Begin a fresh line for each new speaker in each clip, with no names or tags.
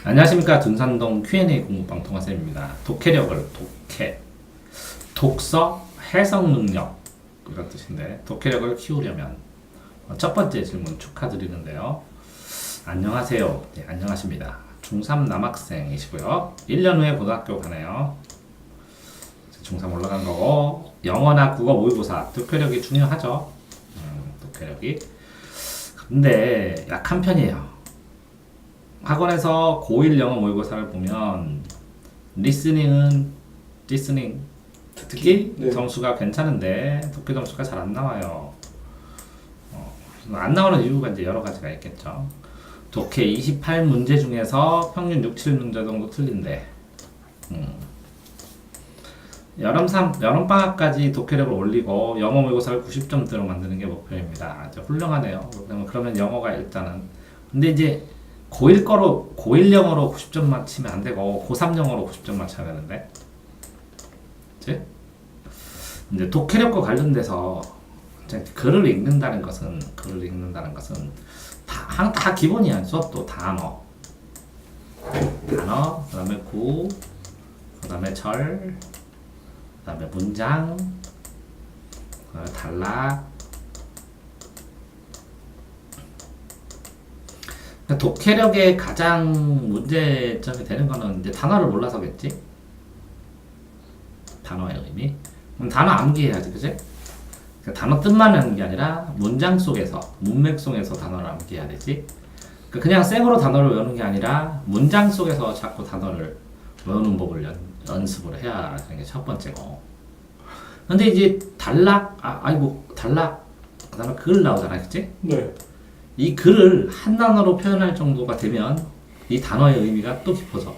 안녕하십니까. 둔산동 Q&A 공부방 동아쌤입니다. 독해력을 독서, 해석 능력 이런 뜻인데 독해력을 키우려면 첫 번째 질문 축하드리는데요. 안녕하세요. 네, 안녕하십니다. 중3 남학생이시고요. 1년 후에 고등학교 가네요. 중3 올라간 거고 영어나 국어 모의고사 독해력이 중요하죠. 독해력이. 근데 약한 편이에요. 학원에서 고1 영어 모의고사를 보면 리스닝 특히
네.
점수가 괜찮은데 독해 점수가 잘 안 나와요. 안 나오는 이유가 이제 여러 가지가 있겠죠. 독해 28문제 중에서 평균 6, 7문제 정도 틀린데 여름방학까지 독해력을 올리고 영어 모의고사를 90점대로 만드는 게 목표입니다. 아주 훌륭하네요. 그러면 영어가 일단은 근데 이제 고1 영어로 90점 맞추면 안 되고 고3 영어로 90점 맞춰야 되는데 그치? 이제 독해력과 관련돼서 글을 읽는다는 것은 다 기본이야. 수업도 단어, 그 다음에 구, 그 다음에 절, 그 다음에 문장, 그 다음에 단락. 독해력의 가장 문제점이 되는 거는 이제 단어를 몰라서겠지? 단어의 의미? 그럼 단어 암기해야지, 그치? 그러니까 단어 뜻만 하는 게 아니라 문장 속에서, 문맥 속에서 단어를 암기해야 되지? 그러니까 그냥 생으로 단어를 외우는 게 아니라 문장 속에서 자꾸 단어를 외우는 법을 연습을 해야 하는 게 첫 번째고. 근데 이제 단락, 그 다음에 글 나오잖아, 그치?
네.
이 글을 한 단어로 표현할 정도가 되면 이 단어의 의미가 또 깊어져.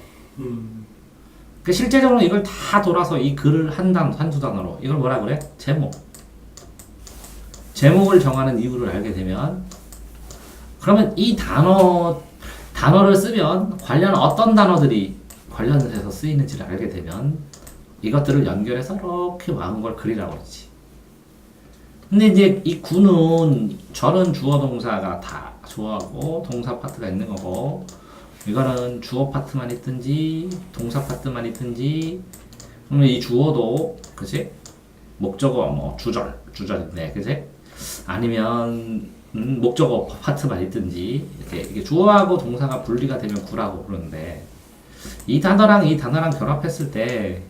그 실제적으로 이걸 다 돌아서 이 글을 한두 단어로 이걸 뭐라 그래? 제목을 정하는 이유를 알게 되면 그러면 이 단어를 쓰면 어떤 단어들이 관련해서 쓰이는지를 알게 되면 이것들을 연결해서 이렇게 막은 걸 글이라고 그러지. 근데 이제 이 구는 절은 주어 동사가 다 주어하고 동사 파트가 있는 거고 이거는 주어 파트만 있든지 동사 파트만 있든지 그러면 이 주어도 그치? 목적어 뭐 주절인데 그치? 아니면 목적어 파트만 있든지 이게 주어하고 동사가 분리가 되면 구라고 그러는데 이 단어랑 결합했을 때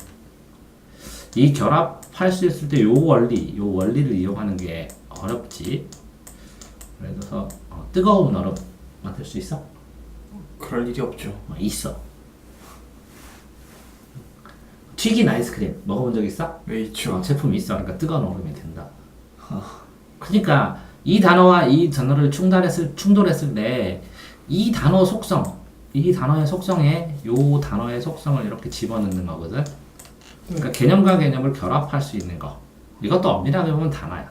이 결합할 수 있을 때 요 원리를 이용하는 게 어렵지. 그래서 뜨거운 얼음 만들 수 있어?
그럴 일이 없죠.
있어. 튀긴 아이스크림 먹어본 적 있어?
왜 있죠?
제품이 있어. 그러니까 뜨거운 얼음이 된다. 그러니까 이 단어와 이 단어를 충돌했을 때 이 단어의 속성에 요 단어의 속성을 이렇게 집어넣는 거거든. 그러니까 개념과 개념을 결합할 수 있는 거. 이것도 엄밀하게 보면 단어야.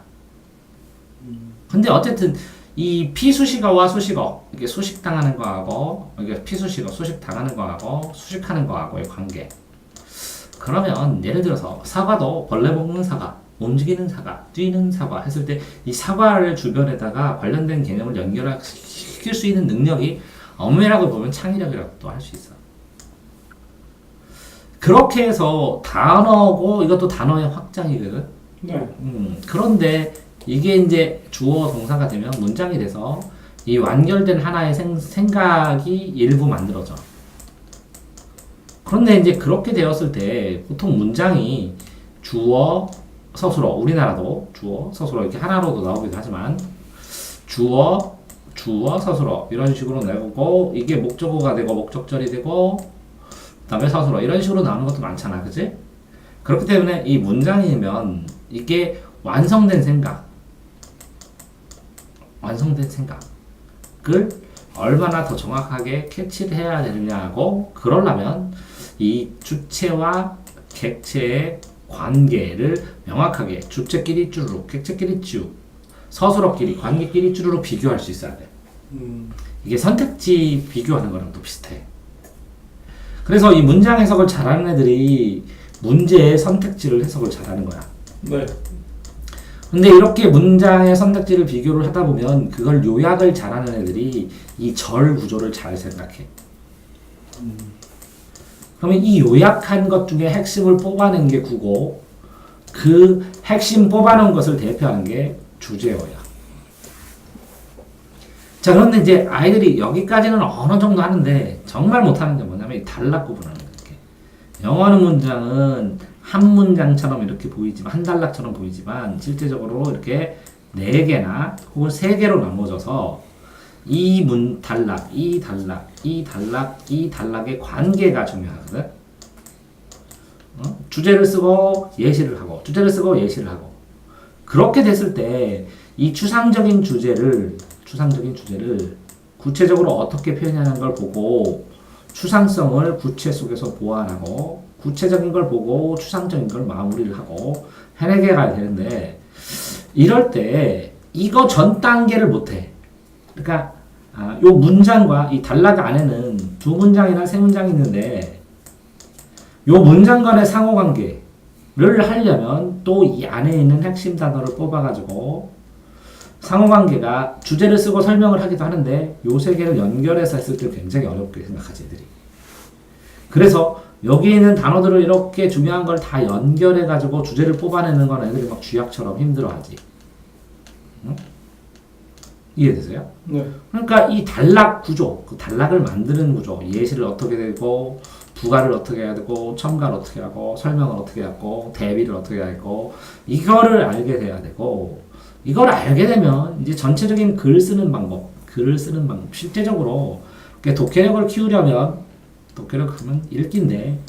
근데 어쨌든 이 피수식어와 수식어, 이게 수식당하는 거하고 이게 피수식어, 수식당하는 거하고 수식하는 거하고의 관계. 그러면 예를 들어서 사과도 벌레 먹는 사과, 움직이는 사과, 뛰는 사과 했을 때 이 사과를 주변에다가 관련된 개념을 연결시킬 수 있는 능력이 엄밀하게 보면 창의력이라고도 할 수 있어. 그렇게 해서 단어고 이것도 단어의 확장이거든.
네.
그런데 이게 이제 주어 동사가 되면 문장이 돼서 이 완결된 하나의 생각이 일부 만들어져. 그런데 이제 그렇게 되었을 때 보통 문장이 주어, 서술어, 우리나라도 주어, 서술어 이렇게 하나로도 나오기도 하지만 주어, 서술어 이런 식으로 내고 이게 목적어가 되고 목적절이 되고 그다음에 서술어 이런 식으로 나오는 것도 많잖아, 그치? 그렇기 때문에 이 문장이면 이게 완성된 생각을 얼마나 더 정확하게 캐치를 해야 되느냐고 그러려면 이 주체와 객체의 관계를 명확하게 주체끼리 쭈루룩, 객체끼리 쭈, 서술어끼리, 관계끼리 쭈루룩 비교할 수 있어야 돼. 이게 선택지 비교하는 거랑 또 비슷해. 그래서 이 문장 해석을 잘하는 애들이 문제의 선택지를 해석을 잘하는 거야.
네.
근데 이렇게 문장의 선택지를 비교를 하다 보면 그걸 요약을 잘하는 애들이 이 절 구조를 잘 생각해. 그러면 이 요약한 것 중에 핵심을 뽑아낸 게 구고 그 핵심 뽑아놓은 것을 대표하는 게 주제어야. 자, 그런데 이제 아이들이 여기까지는 어느 정도 하는데 정말 못하는 게 뭐냐면 이 단락 구분하는 거예요. 이렇게. 영어 하는 문장은 한 문장처럼 이렇게 보이지만 한 단락처럼 보이지만 실제적으로 이렇게 4개나 혹은 3개로 나눠져서 이 단락, 이 단락, 이 단락, 이 단락의 관계가 중요하거든. 주제를 쓰고 예시를 하고 주제를 쓰고 예시를 하고 그렇게 됐을 때 이 추상적인 주제를 구체적으로 어떻게 표현하는 걸 보고 추상성을 구체 속에서 보완하고 구체적인 걸 보고 추상적인 걸 마무리를 하고 해내게 가야 되는데 이럴 때 이거 전 단계를 못해. 그러니까 요 문장과 이 단락 안에는 2문장이나 3문장이 있는데 요 문장 간의 상호관계를 하려면 또 이 안에 있는 핵심 단어를 뽑아가지고 상호관계가 주제를 쓰고 설명을 하기도 하는데 요 3개를 연결해서 했을 때 굉장히 어렵게 생각하지 애들이. 그래서 여기 있는 단어들을 이렇게 중요한 걸 다 연결해가지고 주제를 뽑아내는 건 애들이 막 쥐약처럼 힘들어하지. 응? 이해되세요?
네.
그러니까 이 단락 구조, 그 단락을 만드는 구조, 예시를 어떻게 되고, 부가를 어떻게 해야 되고, 첨가를 어떻게 하고, 설명을 어떻게 하고, 대비를 어떻게 해야 되고, 이거를 알게 돼야 되고, 이걸 알게 되면 이제 전체적인 글을 쓰는 방법, 실제적으로 독해력을 키우려면, 독해력은 읽기인데,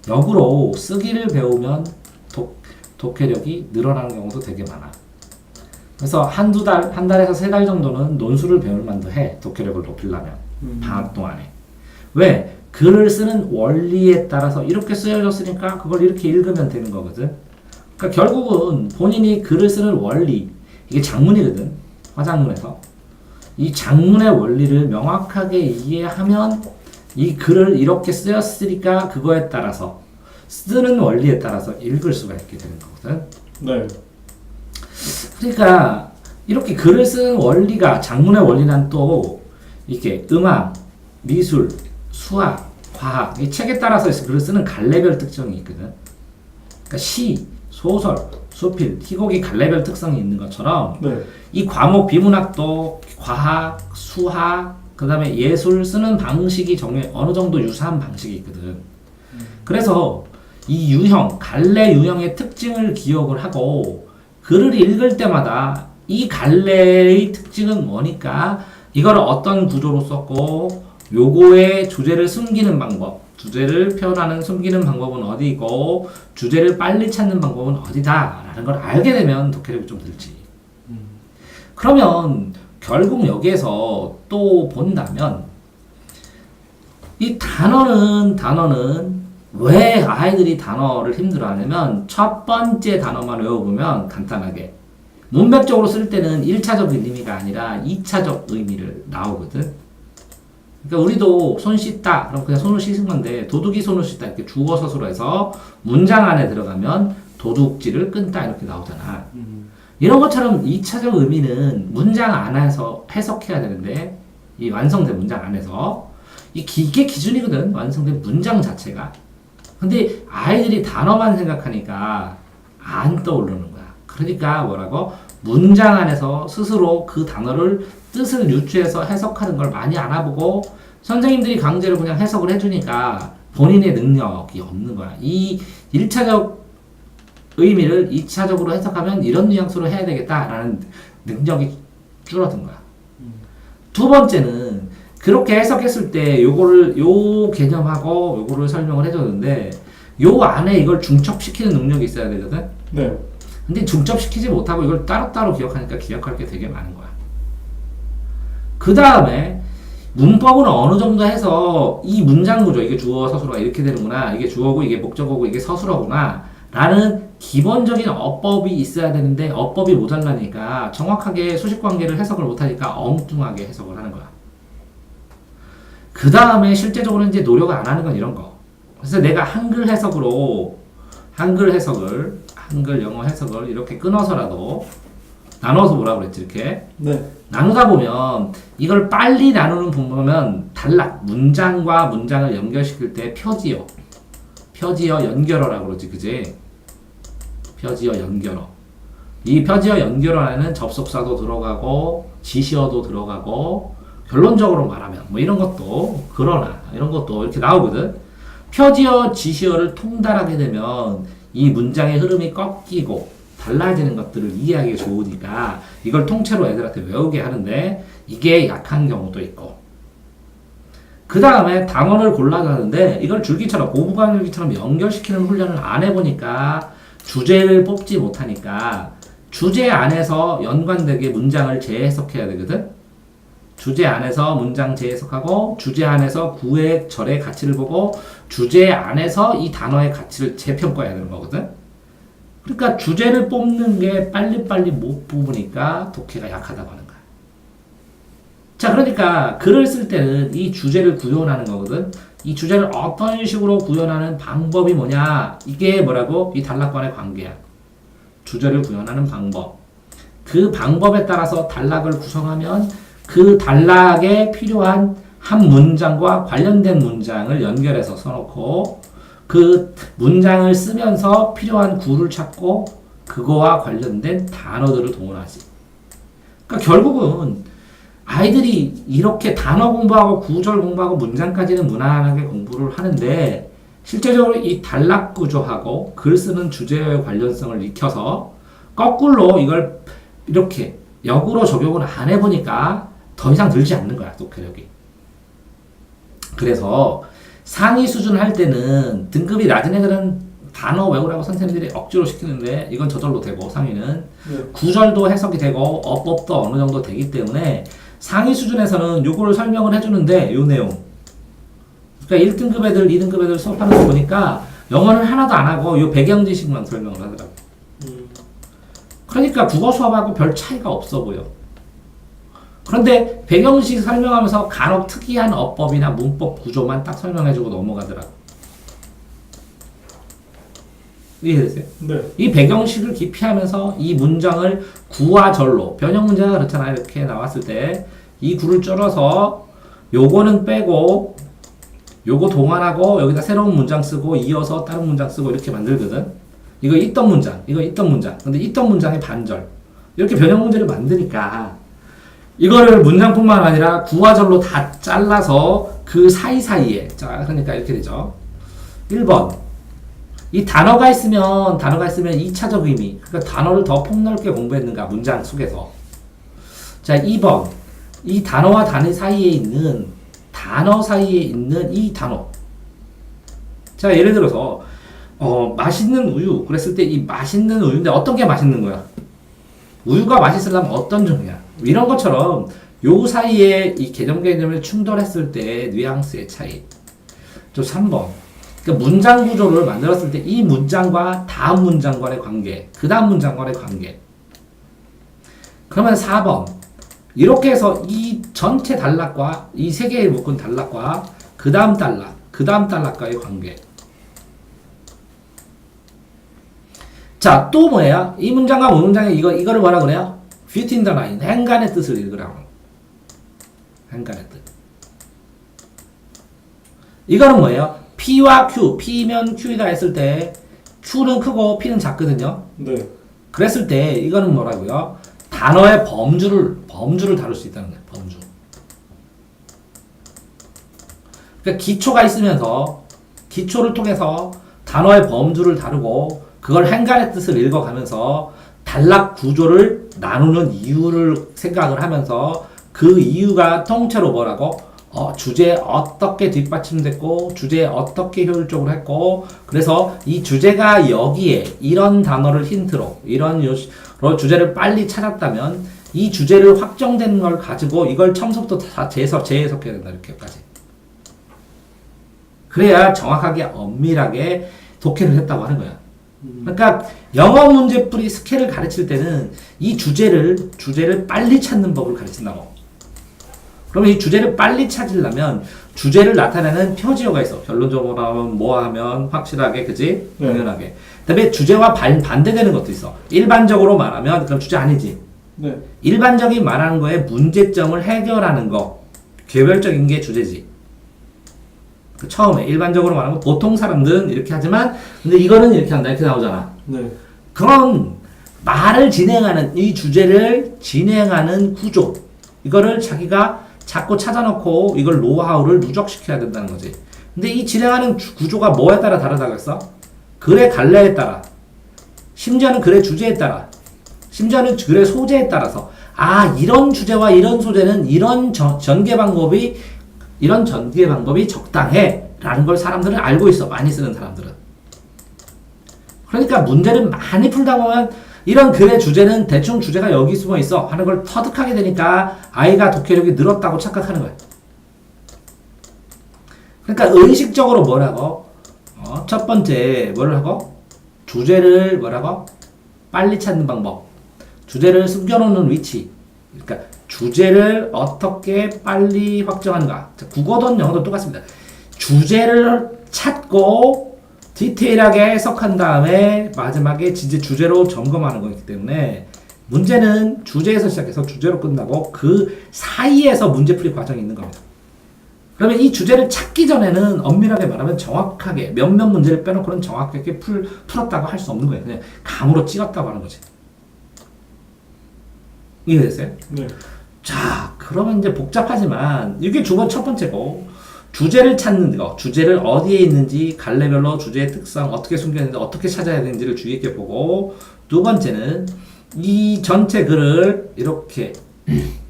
역으로 쓰기를 배우면 독해력이 늘어나는 경우도 되게 많아. 그래서 한 달에서 3달 정도는 논술을 배울 만도 해. 독해력을 높이려면. 방학 동안에. 왜? 글을 쓰는 원리에 따라서 이렇게 쓰여졌으니까 그걸 이렇게 읽으면 되는 거거든. 그러니까 결국은 본인이 글을 쓰는 원리, 이게 장문이거든. 화장문에서. 이 장문의 원리를 명확하게 이해하면 이 글을 이렇게 쓰였으니까 그거에 따라서 쓰는 원리에 따라서 읽을 수가 있게 되는 거거든.
네.
그러니까 이렇게 글을 쓰는 원리가 장문의 원리는 또 이렇게 음악, 미술, 수학, 과학 이 책에 따라서 글을 쓰는 갈래별 특성이 있거든. 그러니까 시, 소설, 수필, 희곡이 갈래별 특성이 있는 것처럼
네.
이 과목 비문학도 과학, 수학, 그 다음에 예술 쓰는 방식이 어느 정도 유사한 방식이 있거든. 그래서 이 유형, 갈래 유형의 특징을 기억을 하고 글을 읽을 때마다 이 갈래의 특징은 뭐니까 이걸 어떤 구조로 썼고 요거의 주제를 숨기는 방법, 주제를 표현하는 숨기는 방법은 어디고 주제를 빨리 찾는 방법은 어디다 라는 걸 알게 되면 독해력이 좀 늘지. 그러면 결국 여기에서 또 본다면 이 단어는 왜 아이들이 단어를 힘들어하냐면 첫 번째 단어만 외워보면 간단하게 문맥적으로 쓸 때는 1차적 의미가 아니라 2차적 의미를 나오거든. 그러니까 우리도 손 씻다 그럼 그냥 손을 씻은 건데 도둑이 손을 씻다 이렇게 주어 서술로 해서 문장 안에 들어가면 도둑질을 끊다 이렇게 나오잖아. 이런 것처럼 2차적 의미는 문장 안에서 해석해야 되는데 이 완성된 문장 안에서 이게 기준이거든. 완성된 문장 자체가. 근데 아이들이 단어만 생각하니까 안 떠오르는 거야. 그러니까 뭐라고? 문장 안에서 스스로 그 단어를 뜻을 유추해서 해석하는 걸 많이 알아보고 선생님들이 강제로 그냥 해석을 해주니까 본인의 능력이 없는 거야. 이 1차적 의미를 2차적으로 해석하면 이런 뉘앙스로 해야 되겠다라는 능력이 줄어든 거야. 두 번째는 그렇게 해석했을 때 요 개념하고 요거를 설명을 해줬는데 요 안에 이걸 중첩시키는 능력이 있어야 되거든.
네.
근데 중첩시키지 못하고 이걸 따로따로 기억하니까 기억할 게 되게 많은 거야. 그 다음에 문법은 어느 정도 해서 이 문장 구조, 이게 주어 서술어가 이렇게 되는구나, 이게 주어고 이게 목적어고 이게 서술어구나 라는 기본적인 어법이 있어야 되는데 어법이 모자라니까 정확하게 수식관계를 해석을 못하니까 엉뚱하게 해석을 하는 거야. 그 다음에 실제적으로 이제 노력을 안 하는 건 이런 거. 그래서 내가 한글 해석을 한글 영어 해석을 이렇게 끊어서라도 나눠서 뭐라 그랬지 이렇게.
네.
나누다 보면 이걸 빨리 나누는 방법은 단락 문장과 문장을 연결시킬 때 표지어 연결어라고 그러지 그지? 표지어 연결어. 이 표지어 연결어에는 접속사도 들어가고 지시어도 들어가고 결론적으로 말하면 뭐 이런 것도 그러나 이런 것도 이렇게 나오거든. 표지어 지시어를 통달하게 되면 이 문장의 흐름이 꺾이고 달라지는 것들을 이해하기 좋으니까 이걸 통째로 애들한테 외우게 하는데 이게 약한 경우도 있고, 그 다음에 단어를 골라야 하는데 이걸 줄기처럼 고부가줄기처럼 연결시키는 훈련을 안 해보니까 주제를 뽑지 못하니까 주제 안에서 연관되게 문장을 재해석해야 되거든. 주제 안에서 문장 재해석하고 주제 안에서 구의 절의 가치를 보고 주제 안에서 이 단어의 가치를 재평가해야 되는 거거든. 그러니까 주제를 뽑는 게 빨리빨리 못 뽑으니까 독해가 약하다고 하는 거야. 자, 그러니까 글을 쓸 때는 이 주제를 구현하는 거거든. 이 주제를 어떤 식으로 구현하는 방법이 뭐냐? 이게 뭐라고? 이 단락과의 관계야. 주제를 구현하는 방법. 그 방법에 따라서 단락을 구성하면 그 단락에 필요한 한 문장과 관련된 문장을 연결해서 써놓고 그 문장을 쓰면서 필요한 구를 찾고 그거와 관련된 단어들을 동원하지. 그러니까 결국은 아이들이 이렇게 단어 공부하고 구절 공부하고 문장까지는 무난하게 공부를 하는데 실제적으로 이 단락 구조하고 글 쓰는 주제의 관련성을 익혀서 거꾸로 이걸 이렇게 역으로 적용을 안 해보니까 더 이상 들지 않는 거야, 독해력이. 그래서 상위 수준 할 때는 등급이 낮은 애들은 단어 외우라고 선생님들이 억지로 시키는데 이건 저절로 되고 상위는 구절도 해석이 되고 어법도 어느 정도 되기 때문에 상위 수준에서는 요거를 설명을 해주는데 요 내용 그러니까 1등급 애들, 2등급 애들 수업하는 거 보니까 영어는 하나도 안 하고 요 배경 지식만 설명을 하더라고. 그러니까 국어 수업하고 별 차이가 없어 보여. 그런데 배경식 설명하면서 간혹 특이한 어법이나 문법 구조만 딱 설명해주고 넘어가더라고. 이해되세요?
네.
이 배경식을 기피하면서 이 문장을 구와 절로 변형 문제가 그렇잖아요. 이렇게 나왔을 때 이 구를 줄여서 요거는 빼고 요거 동환하고 여기다 새로운 문장 쓰고 이어서 다른 문장 쓰고 이렇게 만들거든. 이거 있던 문장, 이거 있던 문장. 근데 있던 문장의 반절. 이렇게 변형 문제를 만드니까 이거를 문장뿐만 아니라 구와 절로 다 잘라서 그 사이사이에 자 그러니까 이렇게 되죠. 1번 이 단어가 있으면 2차적 의미 그러니까 단어를 더 폭넓게 공부했는가 문장 속에서. 자 2번 이 단어와 단어 사이에 있는 이 단어. 자 예를 들어서 맛있는 우유 그랬을 때 이 맛있는 우유인데 어떤 게 맛있는 거야? 우유가 맛있으려면 어떤 종이야? 이런 것처럼 요 사이에 이 개념을 충돌했을 때 뉘앙스의 차이. 또 3번. 그러니까 문장 구조를 만들었을 때 이 문장과 다음 문장 간의 관계, 그 다음 문장 간의 관계. 그러면 4번. 이렇게 해서 이 전체 단락과 이 세 개의 묶은 단락과 그 다음 단락과의 관계. 자, 또 뭐예요? 이 문장과 이 문장에 이거를 뭐라 그래요? Between the line, 행간의 뜻을 읽으라고. 행간의 뜻. 이거는 뭐예요? P와 Q, P면 Q이다 했을 때 Q는 크고 P는 작거든요.
네.
그랬을 때 이거는 뭐라고요? 단어의 범주를 다룰 수 있다는 거예요. 범주. 그러니까 기초가 있으면서 기초를 통해서 단어의 범주를 다루고 그걸 행간의 뜻을 읽어가면서 단락 구조를 나누는 이유를 생각을 하면서 그 이유가 통째로 뭐라고? 주제에 어떻게 뒷받침됐고 주제에 어떻게 효율적으로 했고 그래서 이 주제가 여기에 이런 단어를 힌트로 이런 주제를 빨리 찾았다면 이 주제를 확정된 걸 가지고 이걸 처음부터 다 재해석해야 된다 이렇게까지. 그래야 정확하게 엄밀하게 독해를 했다고 하는 거야. 그러니까 영어 문제풀이 스킬을 가르칠 때는 이 주제를 빨리 찾는 법을 가르친다고. 그러면 이 주제를 빨리 찾으려면 주제를 나타내는 표지어가 있어. 결론적으로 하면 뭐 하면 확실하게 그지? 당연하게. 그다음에 주제와 반대되는 것도 있어. 일반적으로 말하면 그럼 주제 아니지.
네.
일반적인 말하는 거에 문제점을 해결하는 거. 개별적인 게 주제지. 그 처음에 일반적으로 말하면 보통 사람들은 이렇게 하지만 근데 이거는 이렇게 한다 이렇게 나오잖아.
네.
그런 말을 진행하는 이 주제를 진행하는 구조 이거를 자기가 자꾸 찾아놓고 이걸 노하우를 누적시켜야 된다는 거지. 근데 이 진행하는 구조가 뭐에 따라 다르다고 했어? 글의 갈래에 따라, 심지어는 글의 주제에 따라, 심지어는 글의 소재에 따라서 이런 주제와 이런 소재는 이런 전개 방법이 적당해 라는 걸 사람들은 알고 있어. 많이 쓰는 사람들은. 그러니까 문제를 많이 풀다 보면 이런 글의 주제는 대충 주제가 여기 숨어 있어 하는 걸 터득하게 되니까 아이가 독해력이 늘었다고 착각하는 거야. 그러니까 의식적으로 뭐라고? 첫 번째 뭐를 하고? 주제를 뭐라고? 빨리 찾는 방법. 주제를 숨겨놓는 위치. 그러니까 주제를 어떻게 빨리 확정하는가. 국어든 영어도 똑같습니다. 주제를 찾고 디테일하게 해석한 다음에 마지막에 진짜 주제로 점검하는 거기 때문에 문제는 주제에서 시작해서 주제로 끝나고 그 사이에서 문제풀이 과정이 있는 겁니다. 그러면 이 주제를 찾기 전에는 엄밀하게 말하면 정확하게 몇몇 문제를 빼놓고는 정확하게 풀었다고 할 수 없는 거예요. 그냥 감으로 찍었다고 하는 거지. 이해됐어요?
네.
자, 그러면 이제 복잡하지만 이게 첫 번째고 주제를 찾는 거, 주제를 어디에 있는지 갈래별로 주제의 특성 어떻게 숨겨있는지 어떻게 찾아야 되는지를 주의 있게 보고 두 번째는 이 전체 글을 이렇게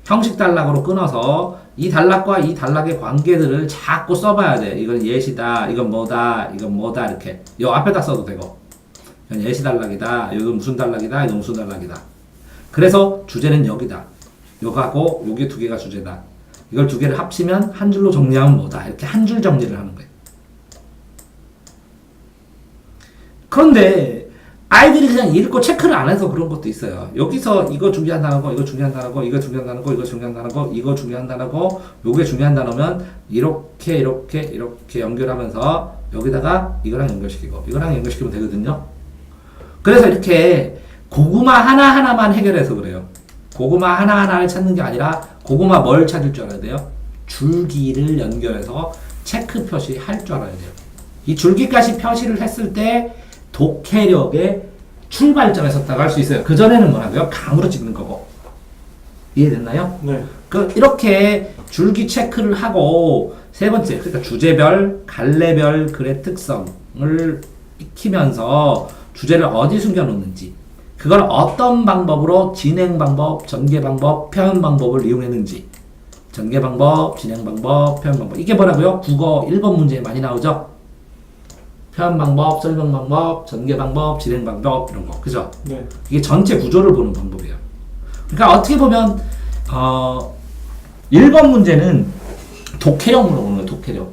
형식 단락으로 끊어서 이 단락과 이 단락의 관계들을 자꾸 써봐야 돼. 이건 예시다, 이건 뭐다, 이건 뭐다 이렇게 요 앞에다 써도 되고 이건 예시 단락이다, 이건 무슨 단락이다, 이건 무슨 단락이다. 그래서 주제는 여기다. 요거하고 요게 두 개가 주제다. 이걸 두 개를 합치면 한 줄로 정리하면 뭐다. 이렇게 한 줄 정리를 하는 거예요. 그런데 아이들이 그냥 읽고 체크를 안 해서 그런 것도 있어요. 여기서 이거 중요한 단어고 이거 중요한 단어고 이거 중요한 단어고 이거 중요한 단어고 이거 중요한 단어고 요게 중요한 단어면 이렇게 연결하면서 여기다가 이거랑 연결시키고 이거랑 연결시키면 되거든요. 그래서 이렇게 고구마 하나하나만 해결해서 그래요. 고구마 하나하나를 찾는 게 아니라 고구마 뭘 찾을 줄 알아야 돼요? 줄기를 연결해서 체크 표시할 줄 알아야 돼요. 이 줄기까지 표시를 했을 때 독해력의 출발점에 섰다고 할 수 있어요. 그전에는 뭐라고요? 감으로 찍는 거고. 이해됐나요?
네.
이렇게 줄기 체크를 하고 세 번째, 그러니까 주제별, 갈래별 글의 특성을 익히면서 주제를 어디 숨겨놓는지 그걸 어떤 방법으로 진행 방법, 전개 방법, 표현 방법을 이용했는지 전개 방법, 진행 방법, 표현 방법 이게 뭐라고요? 국어 1번 문제에 많이 나오죠? 표현 방법, 설명 방법, 전개 방법, 진행 방법 이런 거 그죠?
네.
이게 전체 구조를 보는 방법이에요. 그러니까 어떻게 보면 1번 문제는 독해력 물어보는 거예요. 독해력.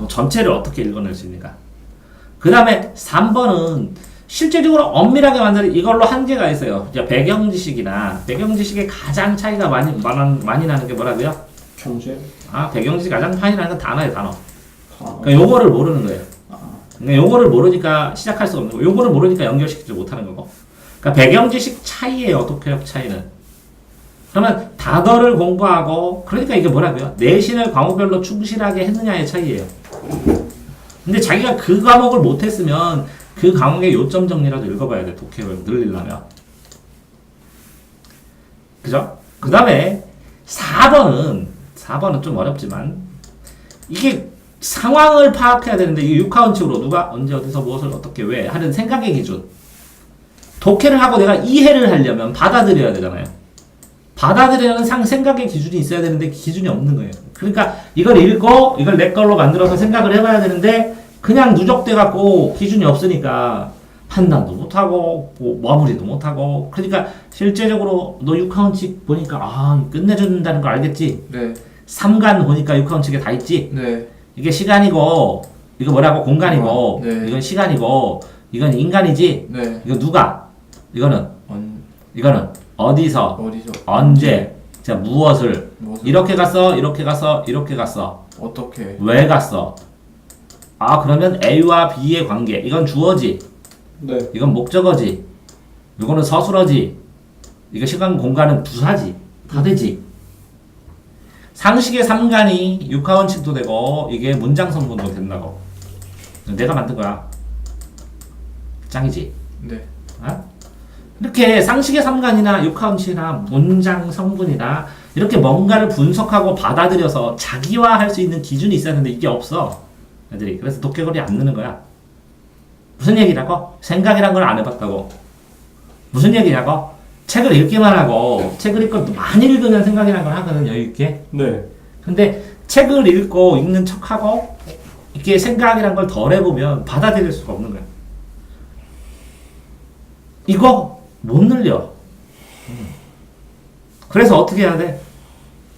전체를 어떻게 읽어낼 수 있는가. 그 다음에 3번은 실제적으로 엄밀하게 만드는 이걸로 한계가 있어요. 배경지식이나 배경지식의 가장 차이가 많이 나는 게 뭐라고요?
경제.
배경지식 가장 많이 나는 건 단어예요, 단어. 그러니까 요거를 모르는 거예요. 그러니까 요거를 모르니까 시작할 수 없는 거고, 요거를 모르니까 연결시키지 못하는 거고. 그러니까 배경지식 차이예요, 독해력 차이는. 그러면 단어를 공부하고, 그러니까 이게 뭐라고요? 내신을 과목별로 충실하게 했느냐의 차이예요. 근데 자기가 그 과목을 못했으면 그 과목의 요점 정리라도 읽어봐야 돼. 독해력을 늘리려면. 그죠? 그 다음에 4번은 좀 어렵지만 이게 상황을 파악해야 되는데 이게 육하원칙으로 누가 언제 어디서 무엇을 어떻게 왜 하는 생각의 기준. 독해를 하고 내가 이해를 하려면 받아들여야 되잖아요. 받아들이는 생각의 기준이 있어야 되는데 기준이 없는 거예요. 그러니까 이걸 읽고 이걸 내 걸로 만들어서 생각을 해봐야 되는데 그냥 누적돼 갖고 기준이 없으니까 판단도 못하고 마무리도 못하고 그러니까 실제적으로 너 6하원칙 보니까 끝내준다는 거 알겠지?
네.
3간 보니까 6하원칙에 다 있지?
네.
이게 시간이고 이거 뭐라고 공간이고
네.
이건 시간이고 이건 인간이지?
네.
이거 누가? 이거는 어디서 언제 자 무엇을 이렇게 갔어 이렇게 갔어 이렇게 갔어
어떻게
왜 갔어 그러면 A와 B의 관계 이건 주어지
네.
이건 목적어지 이거는 서술어지 이거 시간 공간은 부사지. 다 되지. 상식의 3간이 육하원칙도 되고 이게 문장 성분도 된다고. 내가 만든 거야. 짱이지.
네.
어? 이렇게 상식의 3간이나 육하원칙이나 문장 성분이나 이렇게 뭔가를 분석하고 받아들여서 자기화할 수 있는 기준이 있어야 하는데 이게 없어. 애들이. 그래서 독해거리 안 넣는 거야. 무슨 얘기라고? 생각이란 걸 안 해봤다고. 무슨 얘기냐고? 책을 읽기만 하고 책을 읽고 많이 읽으면 생각이란 걸 하거든. 여유 있게.
네.
근데 책을 읽고 읽는 척하고 이렇게 생각이란 걸 덜 해보면 받아들일 수가 없는 거야. 이거 못 늘려. 그래서 어떻게 해야 돼?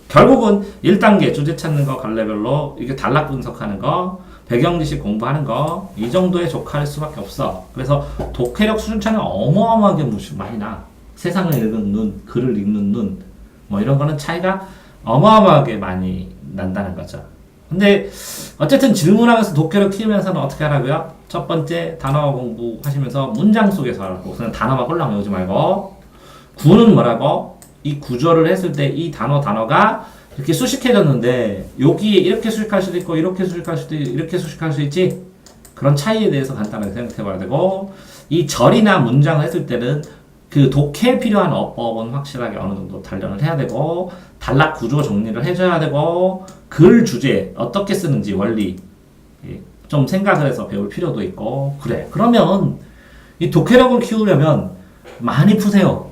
결국은 1단계 주제 찾는 거 갈래별로 이게 단락 분석하는 거 배경 지식 공부하는 거 이 정도에 족할 수밖에 없어. 그래서 독해력 수준 차는 어마어마하게 많이 나. 세상을 읽는 눈, 글을 읽는 눈, 뭐 이런 거는 차이가 어마어마하게 많이 난다는 거죠. 근데 어쨌든 질문하면서 독해력 키우면서는 어떻게 하라고요? 첫 번째 단어 공부하시면서 문장 속에서 하라고. 그냥 단어만 홀랑 외우지 말고 구는 뭐라고? 이 구조를 했을 때 이 단어가 이렇게 수식해졌는데 여기에 이렇게 수식할 수도 있고 이렇게 수식할 수도 있고 이렇게 수식할 수 있지? 그런 차이에 대해서 간단하게 생각해 봐야 되고 이 절이나 문장을 했을 때는 그 독해에 필요한 어법은 확실하게 어느 정도 단련을 해야 되고 단락 구조 정리를 해줘야 되고 글 주제 어떻게 쓰는지 원리 좀 생각을 해서 배울 필요도 있고 그래. 그러면 이 독해력을 키우려면 많이 푸세요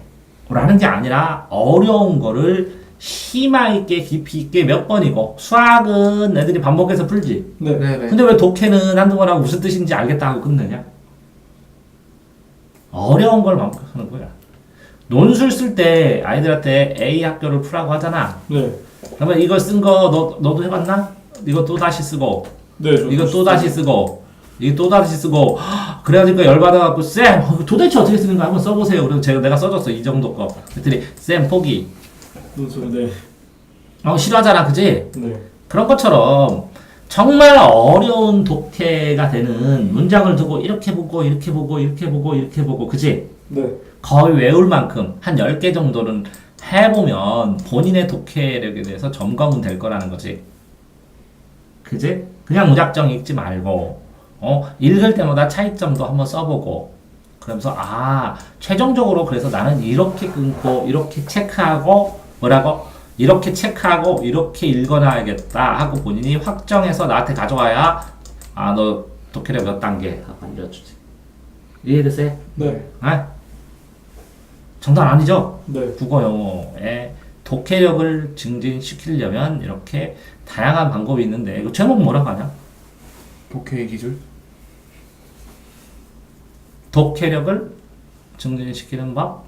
라는 게 아니라 어려운 거를 심화 있게 깊이 있게 몇 번이고 수학은 애들이 반복해서 풀지.
네.
근데 왜 독해는 한두 번 하고 무슨 뜻인지 알겠다 하고 끝내냐? 어려운 걸 반복하는 거야. 논술 쓸 때 아이들한테 A 학교를 풀라고 하잖아.
네.
그러면 이걸 쓴 거 너도 해봤나? 이거 또 다시 쓰고
네.
이거 또 다시 쓰고 이거 또 다시 쓰고 그래가지고 열받아갖고 쌤 도대체 어떻게 쓰는 거 한번 써보세요. 그래서 내가 써줬어 이 정도 거. 그랬더니 쌤 포기.
논술 네.
싫어하잖아, 그지?
네.
그런 것처럼 정말 어려운 독해가 되는 문장을 두고 이렇게 보고 이렇게 보고 이렇게 보고 이렇게 보고 그지?
네.
거의 외울 만큼 한 10개 정도는 해보면 본인의 독해력에 대해서 점검은 될 거라는 거지. 그지? 그냥 무작정 읽지 말고 읽을 때마다 차이점도 한번 써보고 그러면서 최종적으로 그래서 나는 이렇게 끊고 이렇게 체크하고 뭐라고? 이렇게 체크하고 이렇게 읽어놔야겠다 하고 본인이 확정해서 나한테 가져와야 너 독해력 몇 단계 하고 알려주지. 이해되세요?
네.
정답 아니죠?
네.
국어 영어에 독해력을 증진시키려면 이렇게 다양한 방법이 있는데 이거 제목 뭐라고 하냐?
독해의 기술?
독해력을 증진시키는 법?